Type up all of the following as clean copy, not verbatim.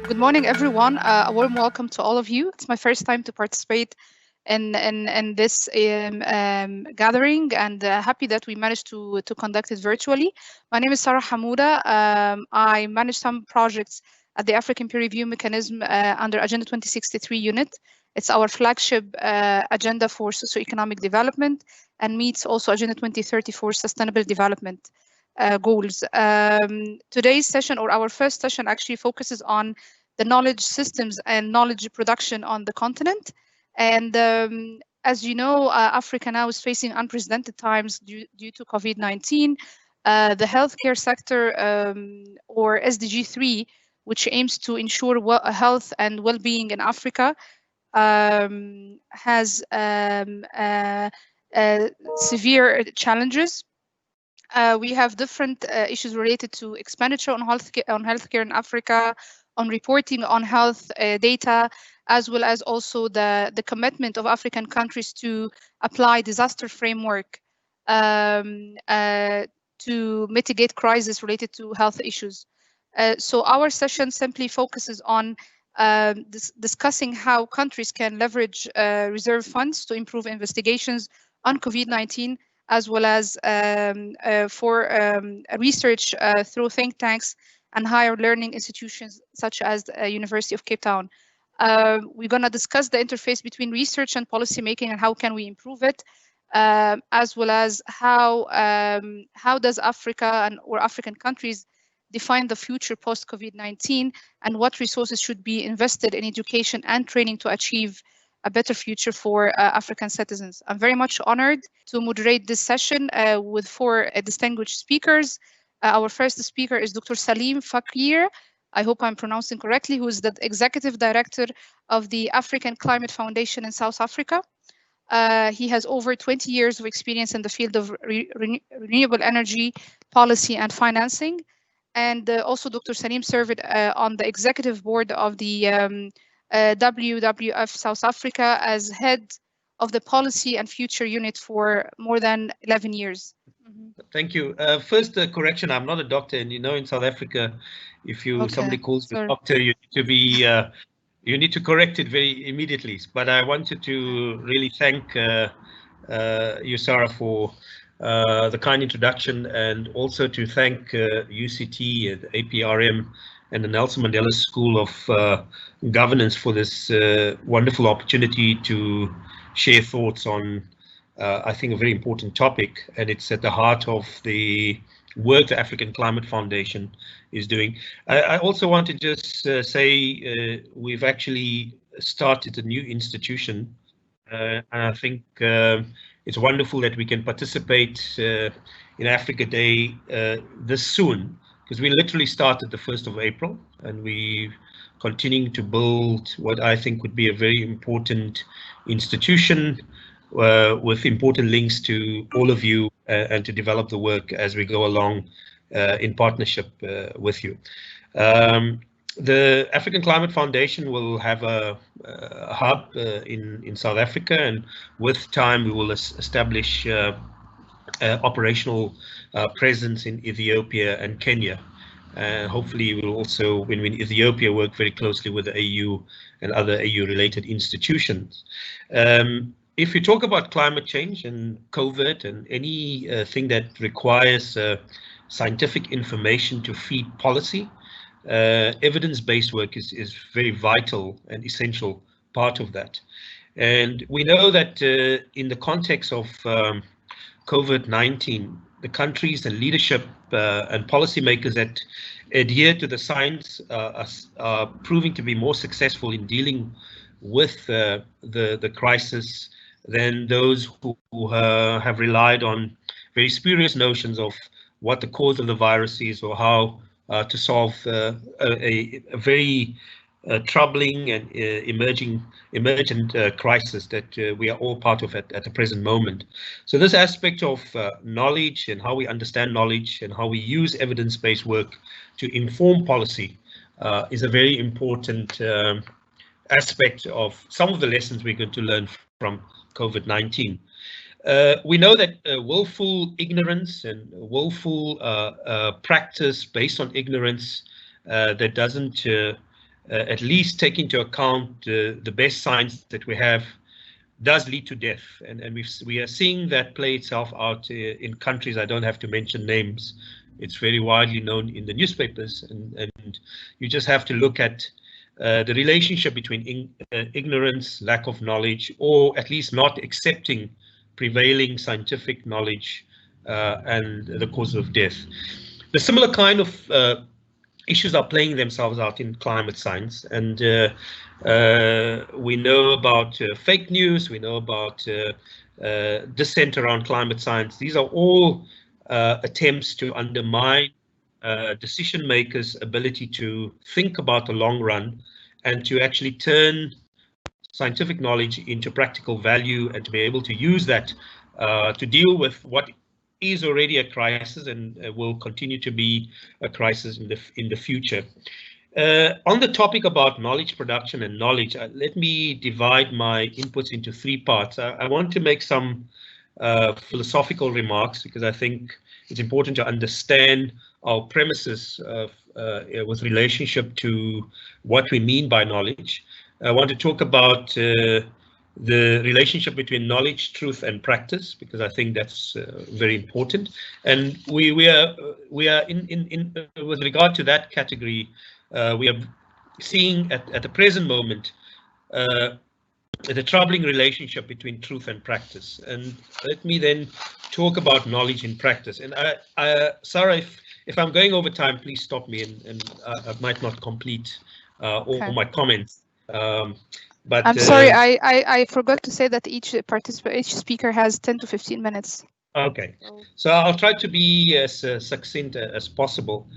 Good morning, everyone. A warm welcome to all of you. It's my first time to participate in this gathering, and happy that we managed to conduct it virtually. My name is Sara Hamoude. I manage some projects at the African Peer Review Mechanism under Agenda 2063 unit. It's our flagship agenda for socioeconomic development and meets also Agenda 2030 for sustainable development goals. Today's session, or our first session, actually focuses on the knowledge systems and knowledge production on the continent. And as you know, Africa now is facing unprecedented times due to COVID-19. The healthcare sector, or SDG 3, which aims to ensure health and well-being in Africa, has severe challenges. We have different issues related to expenditure on healthcare in Africa, on reporting on health data, as well as also the commitment of African countries to apply disaster framework to mitigate crises related to health issues. So our session simply focuses on discussing how countries can leverage reserve funds to improve investigations on COVID-19, as well as for research through think tanks and higher learning institutions such as the University of Cape Town. We're going to discuss the interface between research and policy making and how can we improve it, as well as how does Africa or African countries define the future post-COVID-19, and what resources should be invested in education and training to achieve a better future for African citizens. I'm very much honored to moderate this session with four distinguished speakers. Our first speaker is Dr. Saliem Fakir. I hope I'm pronouncing correctly, who is the Executive Director of the African Climate Foundation in South Africa. He has over 20 years of experience in the field of renewable energy policy and financing. And also Dr. Saliem served on the executive board of the WWF South Africa as head of the policy and future unit for more than 11 years. Thank you. First, a correction. I'm not a doctor, and in South Africa, if somebody calls you a doctor, you need to be you need to correct it very immediately. But I wanted to really thank you, Sara, for the kind introduction, and also to thank UCT and APRM and the Nelson Mandela School of Governance for this wonderful opportunity to share thoughts on, I think, a very important topic, and it's at the heart of the work the African Climate Foundation is doing. I also want to just say we've actually started a new institution, and I think it's wonderful that we can participate in Africa Day this soon, because we literally started the 1st of April, and we're continuing to build what I think would be a very important institution with important links to all of you and to develop the work as we go along in partnership with you. The African Climate Foundation will have a hub in South Africa, and with time we will establish operational presence in Ethiopia and Kenya. Hopefully we will also, when we're in Ethiopia, work very closely with the AU and other AU-related institutions. If you talk about climate change and COVID and anything that requires scientific information to feed policy, evidence-based work is very vital and essential part of that. And we know that in the context of COVID-19, the countries and leadership and policymakers that adhere to the science are proving to be more successful in dealing with the crisis than those who have relied on very spurious notions of what the cause of the virus is, or how to solve a very troubling and emergent crisis that we are all part of at the present moment. So this aspect of knowledge and how we understand knowledge and how we use evidence-based work to inform policy is a very important aspect of some of the lessons we're going to learn from COVID-19. We know that willful ignorance and willful practice based on ignorance that doesn't at least take into account the best science that we have, does lead to death. And we are seeing that play itself out in countries. I don't have to mention names. It's very widely known in the newspapers, and you just have to look at the relationship between ignorance, lack of knowledge, or at least not accepting prevailing scientific knowledge and the cause of death. The similar kind of issues are playing themselves out in climate science, and we know about fake news, we know about dissent around climate science. These are all attempts to undermine decision makers' ability to think about the long run and to actually turn scientific knowledge into practical value, and to be able to use that to deal with what is already a crisis and will continue to be a crisis in the future. On the topic about knowledge production and knowledge, let me divide my inputs into three parts. I want to make some philosophical remarks, because I think it's important to understand our premises with relationship to what we mean by knowledge. I want to talk about the relationship between knowledge, truth, and practice, because I think that's very important. And we are in with regard to that category, we are seeing at the present moment the troubling relationship between truth and practice. And let me then talk about knowledge in practice. And Sara, if I'm going over time, please stop me, and I might not complete all my comments. But I'm sorry, I forgot to say that each speaker has 10 to 15 minutes. Okay, so I'll try to be as succinct as possible.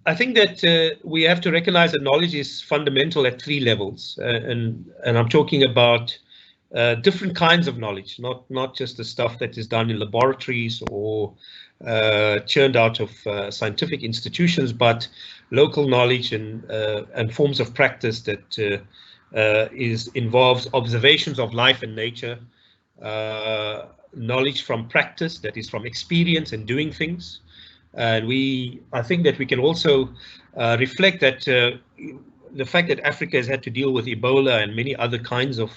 I think that we have to recognize that knowledge is fundamental at three levels, and I'm talking about different kinds of knowledge, not just the stuff that is done in laboratories or churned out of scientific institutions, but local knowledge and forms of practice that involves observations of life and nature, knowledge from practice, that is from experience and doing things. And I think that we can also reflect that the fact that Africa has had to deal with Ebola and many other kinds of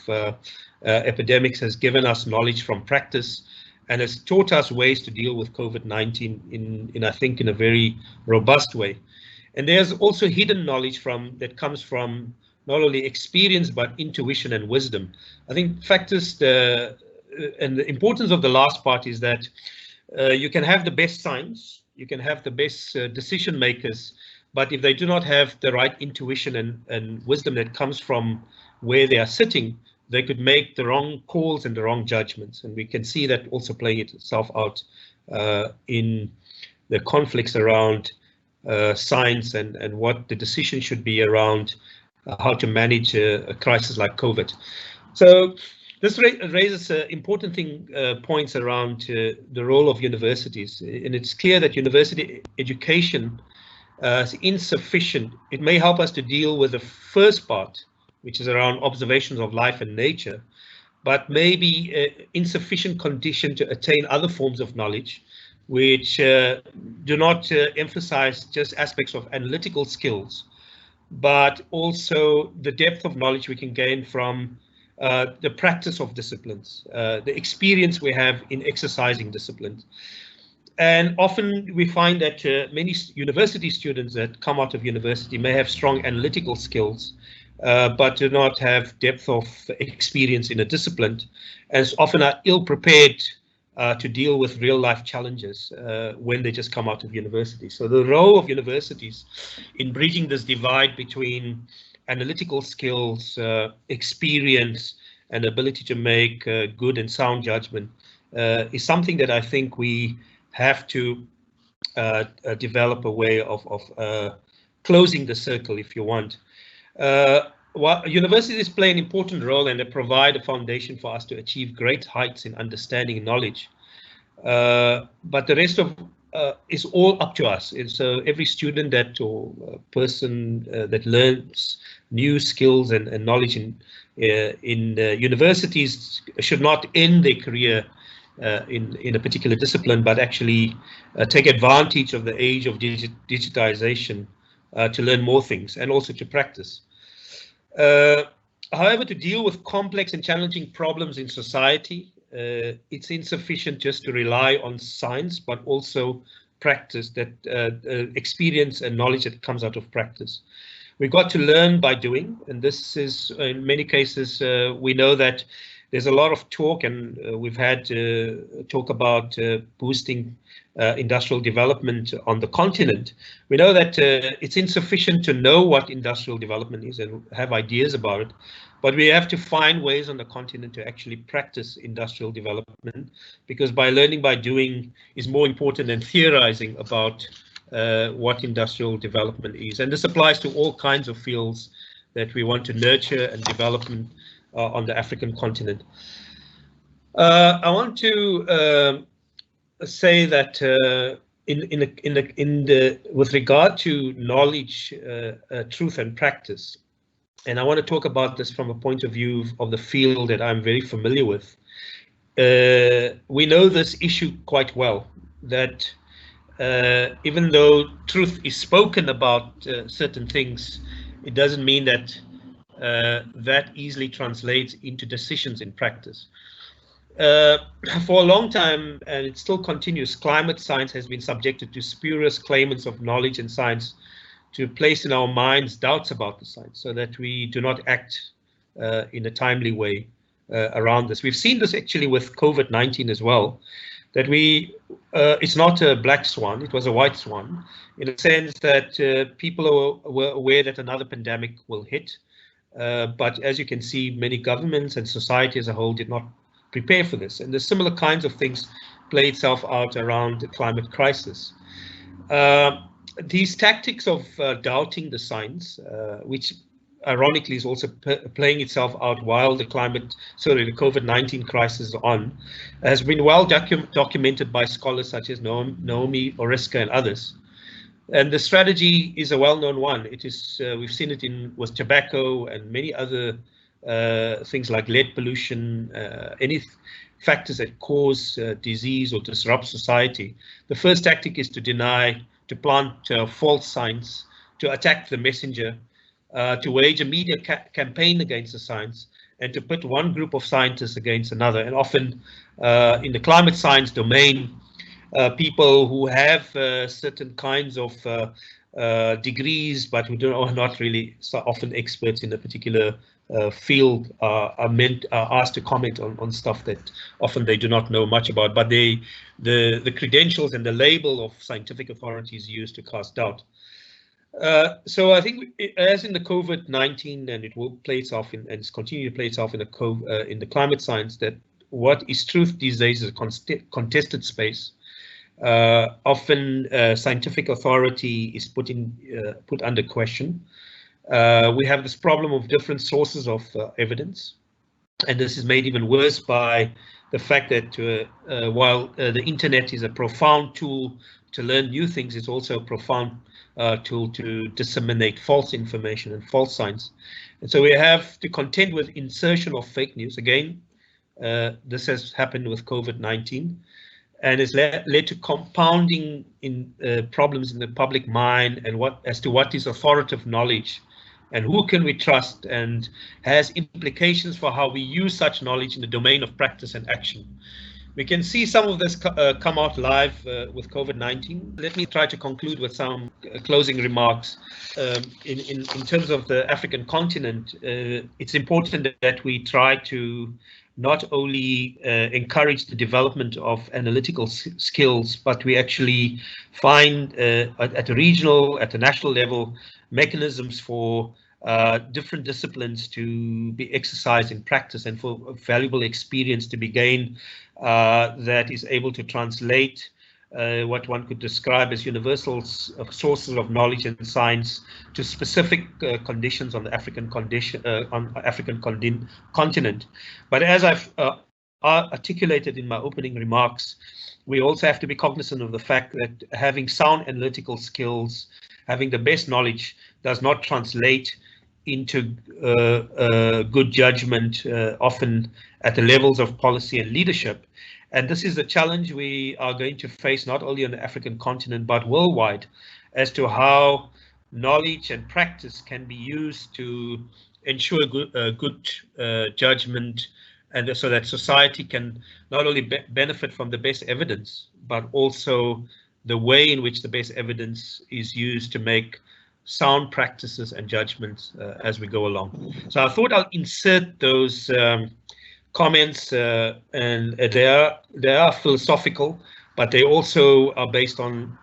epidemics has given us knowledge from practice, and has taught us ways to deal with COVID-19 I think in a very robust way. And there's also hidden knowledge that comes from not only experience but intuition and wisdom. I think factors and the importance of the last part is that you can have the best science, you can have the best decision makers, but if they do not have the right intuition and wisdom that comes from where they are sitting, they could make the wrong calls and the wrong judgments. And we can see that also playing itself out in the conflicts around science and what the decision should be around how to manage a crisis like COVID. So this raises important points around the role of universities. And it's clear that university education is insufficient. It may help us to deal with the first part, which is around observations of life and nature, but maybe insufficient condition to attain other forms of knowledge, which do not emphasize just aspects of analytical skills, but also the depth of knowledge we can gain from the practice of disciplines, the experience we have in exercising disciplines. And often we find that many university students that come out of university may have strong analytical skills, but do not have depth of experience in a discipline, and often are ill prepared to deal with real life challenges when they just come out of university. So the role of universities in bridging this divide between analytical skills, experience, and ability to make good and sound judgment is something that I think we have to develop a way of closing the circle, if you want. While universities play an important role and they provide a foundation for us to achieve great heights in understanding and knowledge, but the rest of is all up to us. And so every student or person that learns new skills and knowledge in universities should not end their career in a particular discipline, but actually take advantage of the age of digitization to learn more things and also to practice. However, to deal with complex and challenging problems in society, it's insufficient just to rely on science, but also practice, that experience and knowledge that comes out of practice. We've got to learn by doing, and this is, in many cases, we know that there's a lot of talk, and we've had talk about boosting industrial development on the continent. We know that it's insufficient to know what industrial development is and have ideas about it, but we have to find ways on the continent to actually practice industrial development, because by learning by doing is more important than theorizing about what industrial development is. And this applies to all kinds of fields that we want to nurture and develop on the African continent. I want to say that with regard to knowledge, truth and practice, and I want to talk about this from a point of view of the field that I'm very familiar with. We know this issue quite well, that even though truth is spoken about certain things, it doesn't mean that that easily translates into decisions in practice. For a long time, and it still continues, climate science has been subjected to spurious claimants of knowledge and science to place in our minds doubts about the science, so that we do not act in a timely way around this. We've seen this actually with COVID-19 as well, that it's not a black swan, it was a white swan, in a sense that people were aware that another pandemic will hit. But as you can see, many governments and society as a whole did not prepare for this. And the similar kinds of things play itself out around the climate crisis. These tactics of doubting the science, which ironically is also playing itself out while the COVID-19 crisis is on, has been well documented by scholars such as Naomi Oreskes and others. And the strategy is a well-known one. It is we've seen it with tobacco and many other things like lead pollution, any factors that cause disease or disrupt society. The first tactic is to deny, to plant false science, to attack the messenger, to wage a media campaign against the science, and to put one group of scientists against another. And often in the climate science domain, people who have certain kinds of degrees, but who are not really so often experts in a particular field, are asked to comment on stuff that often they do not know much about, but the credentials and the label of scientific authorities used to cast doubt. So I think, as in the COVID-19, and it will play itself and it's continuing to play itself in the climate science, that what is truth these days is a contested space. Often scientific authority is put under question. We have this problem of different sources of evidence, and this is made even worse by the fact that while the internet is a profound tool to learn new things, it's also a profound tool to disseminate false information and false science. And so we have to contend with insertion of fake news. Again, this has happened with COVID-19. And it's led to compounding in problems in the public mind, and as to what is authoritative knowledge and who can we trust, and has implications for how we use such knowledge in the domain of practice and action. We can see some of this come out live with COVID-19. Let me try to conclude with some closing remarks. In terms of the African continent, it's important that we try to not only encourage the development of analytical skills, but we actually find at a regional, at a national level, mechanisms for different disciplines to be exercised in practice, and for valuable experience to be gained that is able to translate what one could describe as universal sources of knowledge and science to specific conditions on the African continent. But as I've articulated in my opening remarks, we also have to be cognizant of the fact that having sound analytical skills, having the best knowledge, does not translate into good judgment, often at the levels of policy and leadership. And this is a challenge we are going to face not only on the African continent, but worldwide, as to how knowledge and practice can be used to ensure good judgment, and so that society can not only benefit from the best evidence, but also the way in which the best evidence is used to make sound practices and judgments as we go along. So I thought I'll insert those comments, and they are philosophical, but they also are based on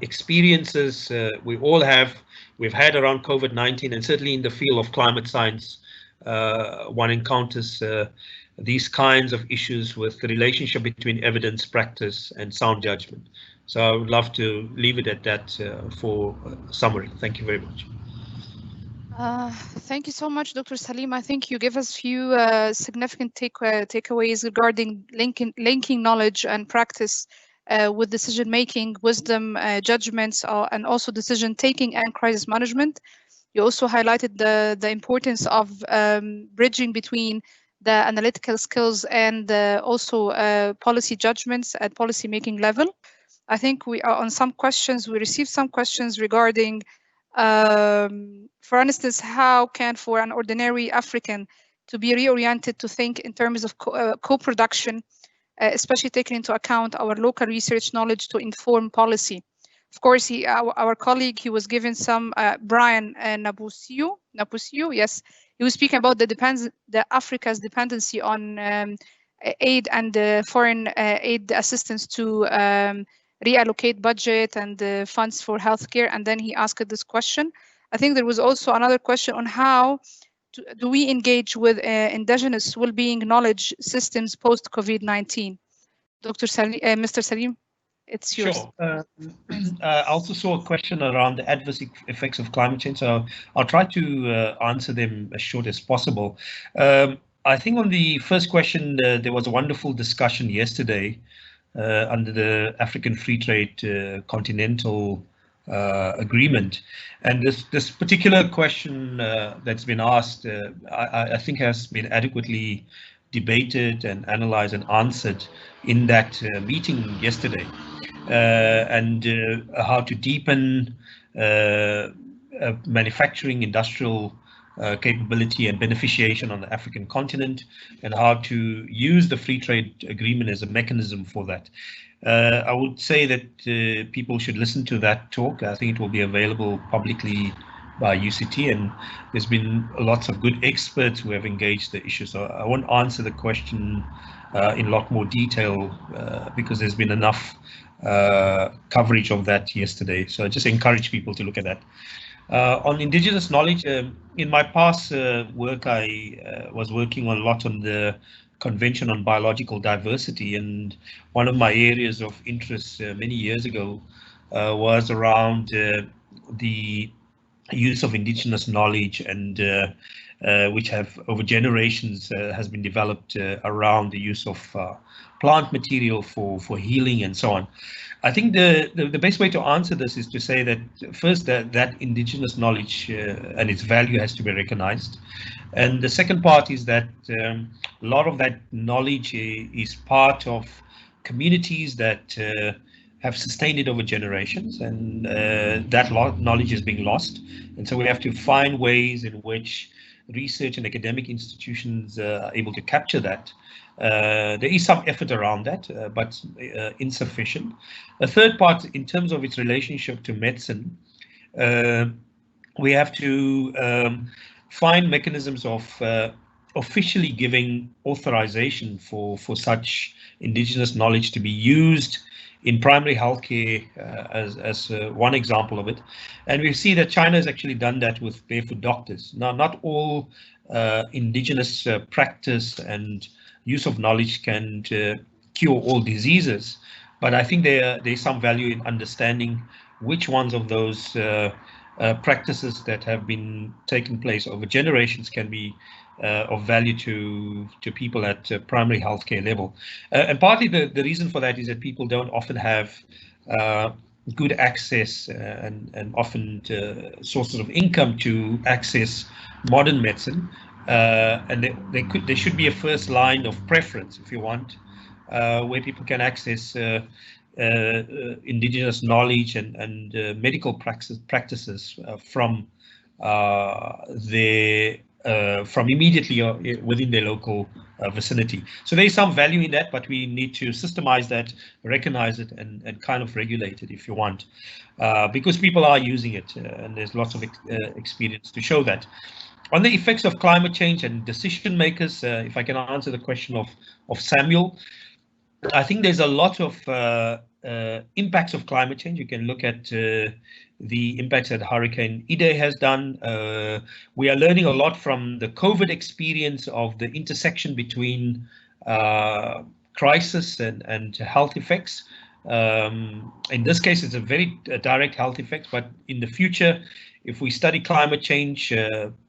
experiences we all have. We've had around COVID-19, and certainly in the field of climate science, one encounters these kinds of issues with the relationship between evidence, practice, and sound judgment. So I would love to leave it at that for summary. Thank you very much. Thank you so much, Dr. Saliem. I think you give us few significant takeaways regarding linking knowledge and practice with decision-making, wisdom, judgments, and also decision-taking and crisis management. You also highlighted the importance of bridging between the analytical skills and also policy judgments at policy-making level. I think we are on some questions. We received some questions regarding, for instance, how can for an ordinary African to be reoriented to think in terms of co-production, especially taking into account our local research knowledge to inform policy. Of course, our colleague, he was given some, Brian Napusio, yes, he was speaking about the Africa's dependency on aid and foreign aid assistance to reallocate budget and funds for healthcare, and then he asked this question. I think there was also another question on how do we engage with indigenous well-being knowledge systems post-COVID-19? Dr. Mr. Saliem, it's yours. Sure. I also saw a question around the adverse effects of climate change, so I'll try to answer them as short as possible. I think on the first question, there was a wonderful discussion yesterday under the African Free Trade Continental Agreement, and this particular question that's been asked, I think has been adequately debated and analyzed and answered in that meeting yesterday, and how to deepen manufacturing, industrial capability and beneficiation on the African continent, and how to use the free trade agreement as a mechanism for that. I would say that people should listen to that talk. I think it will be available publicly by UCT, and there's been lots of good experts who have engaged the issue. So I won't answer the question in a lot more detail because there's been enough coverage of that yesterday. So I just encourage people to look at that. On indigenous knowledge, in my past work, I was working a lot on the Convention on Biological Diversity, and one of my areas of interest many years ago was around the use of indigenous knowledge, and which have over generations has been developed around the use of plant material for healing and so on. I think the best way to answer this is to say that first that indigenous knowledge and its value has to be recognized, and the second part is that a lot of that knowledge is part of communities that have sustained it over generations, and that knowledge is being lost, and so we have to find ways in which research and academic institutions are able to capture that. There is some effort around that, but insufficient. A third part, in terms of its relationship to medicine, we have to find mechanisms of officially giving authorization for such indigenous knowledge to be used in primary healthcare as one example of it. And we see that China has actually done that with barefoot doctors. Now, not all indigenous practice and use of knowledge can cure all diseases, but I think there's some value in understanding which ones of those practices that have been taking place over generations can be of value to people at primary healthcare level. And partly the reason for that is that people don't often have good access and often sources of income to access modern medicine. And there should be a first line of preference, if you want, where people can access indigenous knowledge and medical practices from from immediately within their local vicinity. So there is some value in that, but we need to systemize that, recognize it, and kind of regulate it if you want, because people are using it, and there's lots of experience to show that. On the effects of climate change and decision makers, if I can answer the question of Samuel, I think there's a lot of impacts of climate change. You can look at the impacts that Hurricane Ida has done. We are learning a lot from the COVID experience of the intersection between crisis and health effects. In this case, it's a very direct health effect, but in the future, if we study climate change,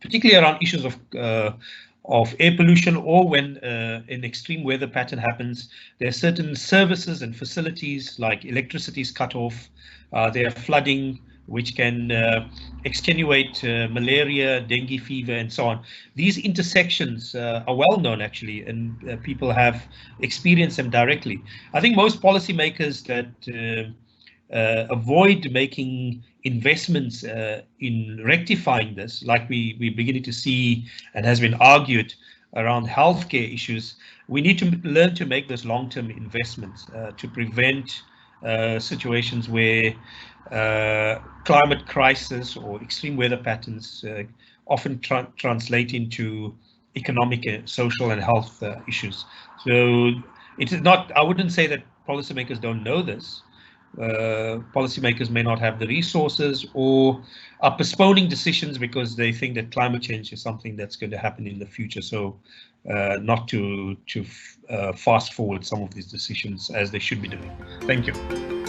particularly around issues of air pollution, or when an extreme weather pattern happens, there are certain services and facilities like electricity is cut off, there are flooding, which can extenuate malaria, dengue fever, and so on. These intersections are well known, actually, and people have experienced them directly. I think most policymakers that avoid making investments in rectifying this, like we're beginning to see and has been argued around healthcare issues, we need to learn to make those long-term investments to prevent situations where climate crisis or extreme weather patterns often translate into economic, social, and health issues. So it is not, I wouldn't say that policymakers don't know this. Policymakers may not have the resources or are postponing decisions because they think that climate change is something that's going to happen in the future. So not to fast forward some of these decisions as they should be doing. Thank you.